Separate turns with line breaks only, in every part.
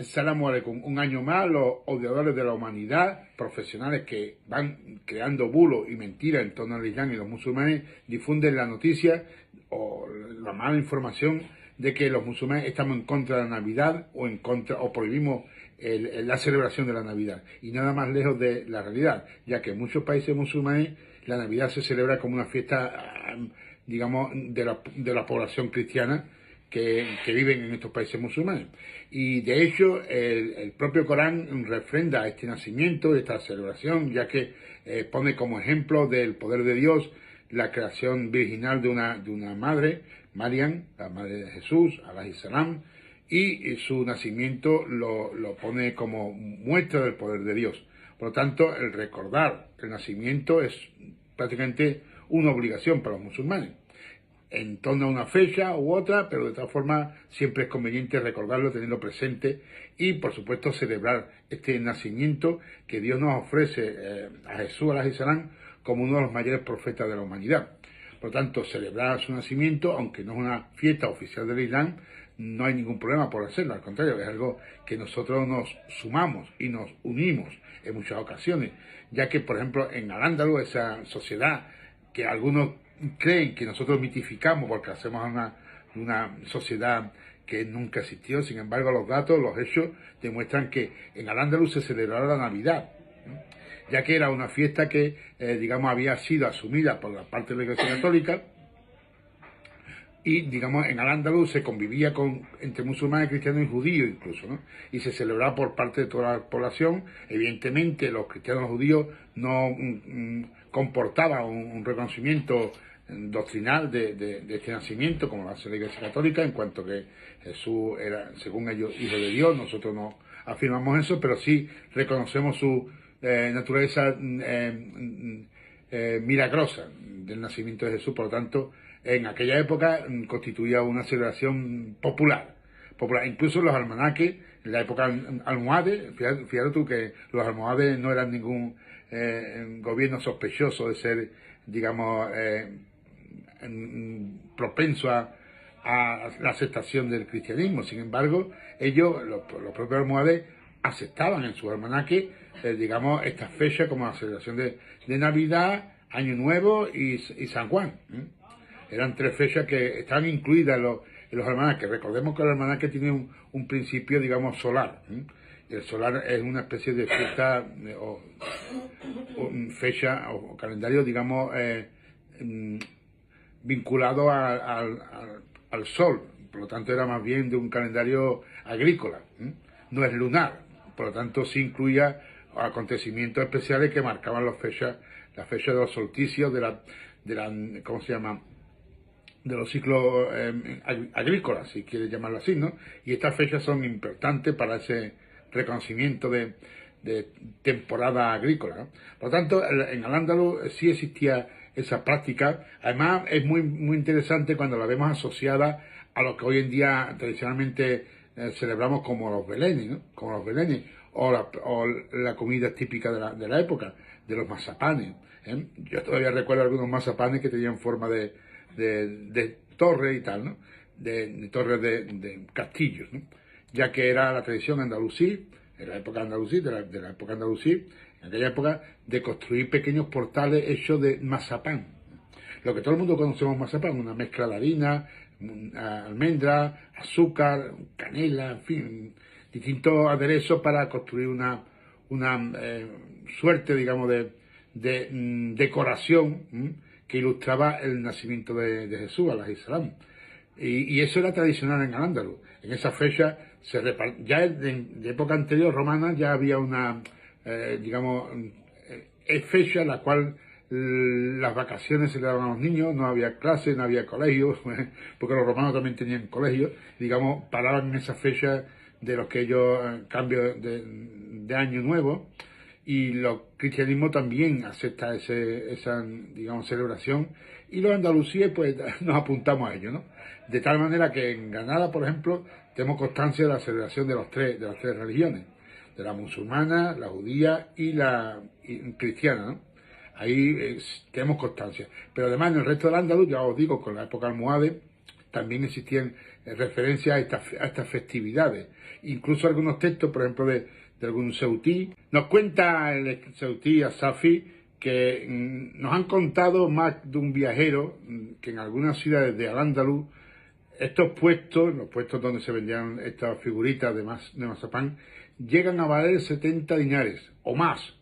Salamu alaikum. Un año más, los odiadores de la humanidad, profesionales que van creando bulos y mentiras en torno al Islam y los musulmanes, difunden la noticia o la mala información de que los musulmanes estamos en contra de la Navidad o prohibimos la celebración de la Navidad. Y nada más lejos de la realidad, ya que en muchos países musulmanes la Navidad se celebra como una fiesta, digamos, de la población cristiana que viven en estos países musulmanes. Y de hecho, el propio Corán refrenda este nacimiento, esta celebración, ya que pone como ejemplo del poder de Dios la creación virginal de una madre, Mariam, la madre de Jesús, alayhi salam, y su nacimiento lo pone como muestra del poder de Dios. Por lo tanto, el recordar el nacimiento es prácticamente una obligación para los musulmanes, en torno a una fecha u otra, pero de todas formas siempre es conveniente recordarlo, tenerlo presente y, por supuesto, celebrar este nacimiento que Dios nos ofrece a Jesús, alayhi salam, como uno de los mayores profetas de la humanidad. Por lo tanto, celebrar su nacimiento, aunque no es una fiesta oficial del Islam, no hay ningún problema por hacerlo, al contrario, es algo que nosotros nos sumamos y nos unimos en muchas ocasiones, ya que, por ejemplo, en Al-Ándalus, esa sociedad que algunos creen que nosotros mitificamos porque hacemos una sociedad que nunca existió. Sin embargo, los datos, los hechos demuestran que en Al-Ándalus se celebraba la Navidad, ya que era una fiesta que, digamos, había sido asumida por la parte de la Iglesia Católica y, digamos, en Al-Ándalus se convivía entre musulmanes, cristianos y judíos incluso, ¿no? Y se celebraba por parte de toda la población. Evidentemente, los cristianos y los judíos no comportaban un reconocimiento doctrinal de este nacimiento, como lo hace la Iglesia Católica, en cuanto que Jesús era, según ellos, hijo de Dios. Nosotros no afirmamos eso, pero sí reconocemos su naturaleza milagrosa del nacimiento de Jesús. Por lo tanto, en aquella época constituía una celebración popular. Incluso los almanaques, en la época almohade, fíjate tú que los almohades no eran ningún gobierno sospechoso de ser, digamos, propenso a la aceptación del cristianismo. Sin embargo, ellos, los propios almohades, aceptaban en su almanaque, digamos, estas fechas como la celebración de Navidad, Año Nuevo y San Juan. Eran tres fechas que estaban incluidas en los almanaques. Recordemos que el almanaque tiene un principio, digamos, solar. El solar es una especie de fiesta o fecha o calendario, digamos, vinculado al sol. Por lo tanto, era más bien de un calendario agrícola. No es lunar. Por lo tanto, sí incluía acontecimientos especiales que marcaban la fecha de los solsticios, ¿cómo se llama?, de los ciclos agrícolas, si quieres llamarlo así, ¿no? Y estas fechas son importantes para ese reconocimiento de temporada agrícola, ¿no? Por lo tanto, en Al-Ándalus sí existía esa práctica. Además, es muy, muy interesante cuando la vemos asociada a lo que hoy en día tradicionalmente celebramos como los belenes, ¿no? Como los belenes, o la comida típica de la época, de los mazapanes. Yo todavía recuerdo algunos mazapanes que tenían forma de torre y tal, ¿no? De torres de castillos, ¿no? Ya que era la tradición andalusí, en la época andalusí, de la época andalusí, en aquella época, de construir pequeños portales hechos de mazapán. Lo que todo el mundo conocemos mazapán, una mezcla de harina, almendra, azúcar, canela, en fin, distintos aderezos para construir una suerte, digamos, de decoración que ilustraba el nacimiento de Jesús, alayhi salam. Y eso era tradicional en Al-Ándalus. En esa fecha, ya de época anterior romana, ya había una, digamos, fecha en la cual las vacaciones se le daban a los niños, no había clases, no había colegios, porque los romanos también tenían colegios, digamos, paraban en esa fecha de los que ellos, cambio de año nuevo, y el cristianismo también acepta esa, digamos, celebración, y los andalusíes pues nos apuntamos a ello, ¿no? De tal manera que en Granada, por ejemplo, tenemos constancia de la celebración de las tres religiones, de la musulmana, la judía y la cristiana, ¿no? Ahí tenemos constancia. Pero además en el resto del Andaluz, ya os digo, con la época almohade, también existían referencia a estas festividades. Incluso algunos textos, por ejemplo, de algún ceutí, nos cuenta el ceutí Asafi que nos han contado más de un viajero que en algunas ciudades de Al-Ándalus estos puestos, los puestos donde se vendían estas figuritas de mazapán, llegan a valer 70 dinares o más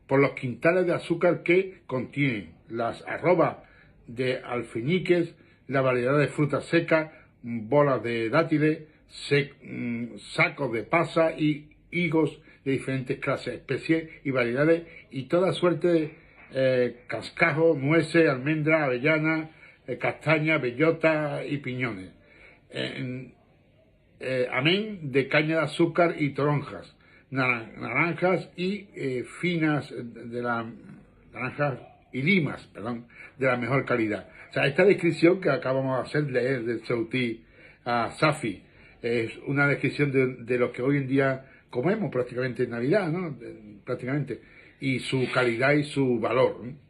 por los quintales de azúcar que contienen, las arrobas de alfeñiques, la variedad de frutas secas, bolas de dátiles, sacos de pasa y higos de diferentes clases, especies y variedades, y toda suerte de cascajos, nueces, almendras, avellanas, castañas, bellotas y piñones. Amén de caña de azúcar y toronjas, naranjas y finas de la naranjas y limas, perdón, de la mejor calidad. O sea, esta descripción que acabamos de hacer leer del ceutí Safi es una descripción de lo que hoy en día comemos prácticamente en Navidad, ¿no? Prácticamente, y su calidad y su valor, ¿no?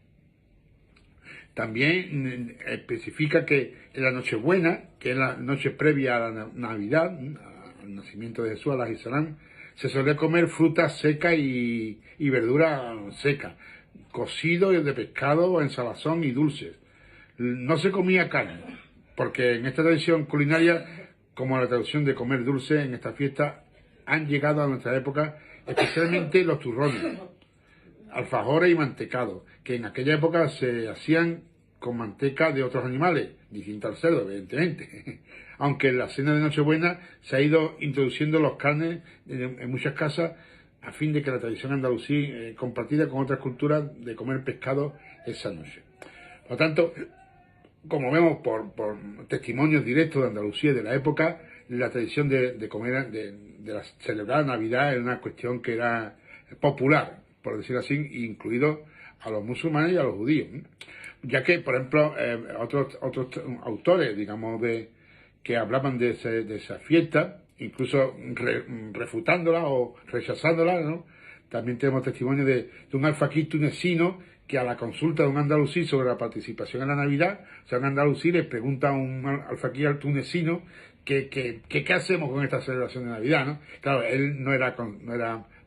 También especifica que en la Nochebuena, que es la noche previa a la Navidad, al nacimiento de Jesús, alayhi salam, se solía comer fruta seca y verdura seca, cocido de pescado en salazón y dulces. No se comía carne, porque en esta tradición culinaria, como la tradición de comer dulce en esta fiesta, han llegado a nuestra época especialmente los turrones, alfajores y mantecados, que en aquella época se hacían con manteca de otros animales, distinta al cerdo, evidentemente. Aunque en la cena de Nochebuena se ha ido introduciendo los carnes en muchas casas a fin de que la tradición andalusí compartida con otras culturas de comer pescado esa noche. Por lo tanto, como vemos por testimonios directos de Andalucía y de la época, la tradición de comer, de celebrar Navidad era una cuestión que era popular, por decirlo así, incluido a los musulmanes y a los judíos, ¿no? Ya que, por ejemplo, otros autores, digamos, que hablaban de esa fiesta, incluso refutándola o rechazándola, ¿no? También tenemos testimonio de un alfaquí tunecino que a la consulta de un andalusí sobre la participación en la Navidad, o sea, un andalusí le pregunta a un alfaquí al tunecino ¿qué hacemos con esta celebración de Navidad, ¿no? Claro, él no era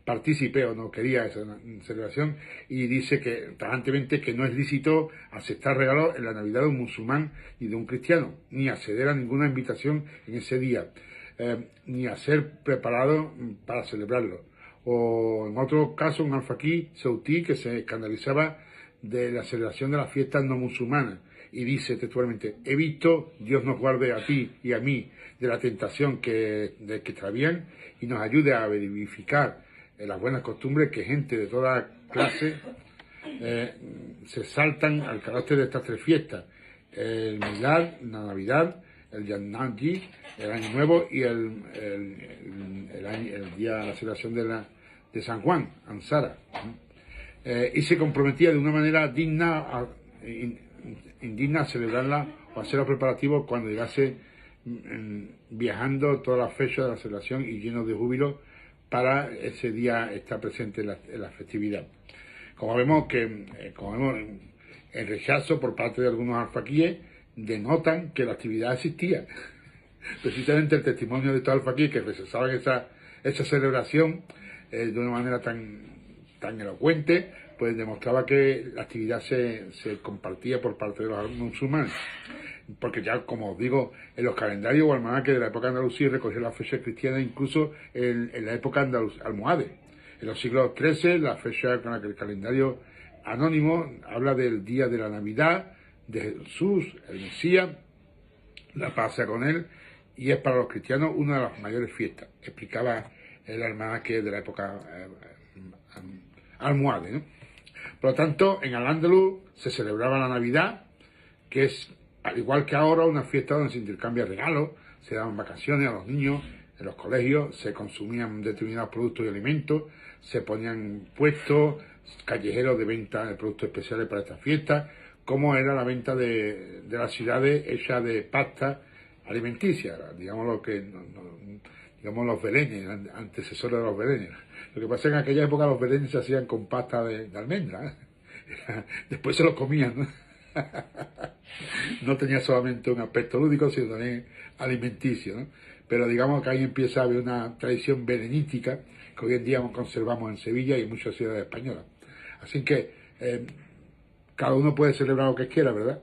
partícipe o no quería esa celebración y dice que tajantemente que no es lícito aceptar regalos en la Navidad de un musulmán ni de un cristiano, ni acceder a ninguna invitación en ese día, ni a ser preparado para celebrarlo. O en otro caso un alfaquí ceutí que se escandalizaba de la celebración de las fiestas no musulmanas y dice textualmente: he visto, Dios nos guarde a ti y a mí de la tentación de que extravían y nos ayude a verificar las buenas costumbres que gente de toda clase se saltan al carácter de estas tres fiestas: el Milad, la Navidad, el Yannaji, el Año Nuevo, y el día de la celebración de San Juan, Ansara. Y se comprometía de una manera indigna a celebrarla o a hacer los preparativos cuando llegase, viajando todas las fechas de la celebración y lleno de júbilo para ese día estar presente en la festividad. Como vemos, el rechazo por parte de algunos alfaquíes denotan que la actividad existía. Precisamente el testimonio de estos alfaquíes que rechazaban esa celebración de una manera tan elocuente, pues demostraba que la actividad se compartía por parte de los musulmanes. Porque ya, como os digo, en los calendarios o almanaques de la época andalusí recogió las fechas cristianas incluso en la época almohade. En los siglos XIII, la fecha con la que el calendario anónimo habla del día de la Navidad, de Jesús, el Mesías, la paz sea con él, y es para los cristianos una de las mayores fiestas, explicaba el almanaque de la época almohade, ¿no? Por lo tanto, en Al-Ándalus se celebraba la Navidad, que es, al igual que ahora, una fiesta donde se intercambian regalos, se daban vacaciones a los niños, en los colegios se consumían determinados productos y alimentos, se ponían puestos callejeros de venta de productos especiales para esta fiesta, como era la venta de las ciudades hecha de pasta alimenticia, digamos los belenes, antecesores de los belenes. Lo que pasa es que en aquella época los belenes se hacían con pasta de almendra, ¿eh? Después se los comían, ¿no? no tenía solamente un aspecto lúdico, sino también alimenticio, ¿no? Pero digamos que ahí empieza a haber una tradición belenística que hoy en día conservamos en Sevilla y en muchas ciudades españolas. Así que cada uno puede celebrar lo que quiera, ¿verdad?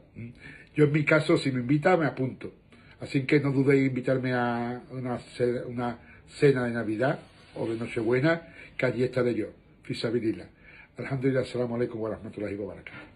Yo en mi caso, si me invita, me apunto. Así que no dudéis en invitarme a una cena de Navidad o de Nochebuena, que allí estaré yo. Fisabilillah. Alhamdulillah, assalamu alaikum wa rahmatullahi wa barakatuh.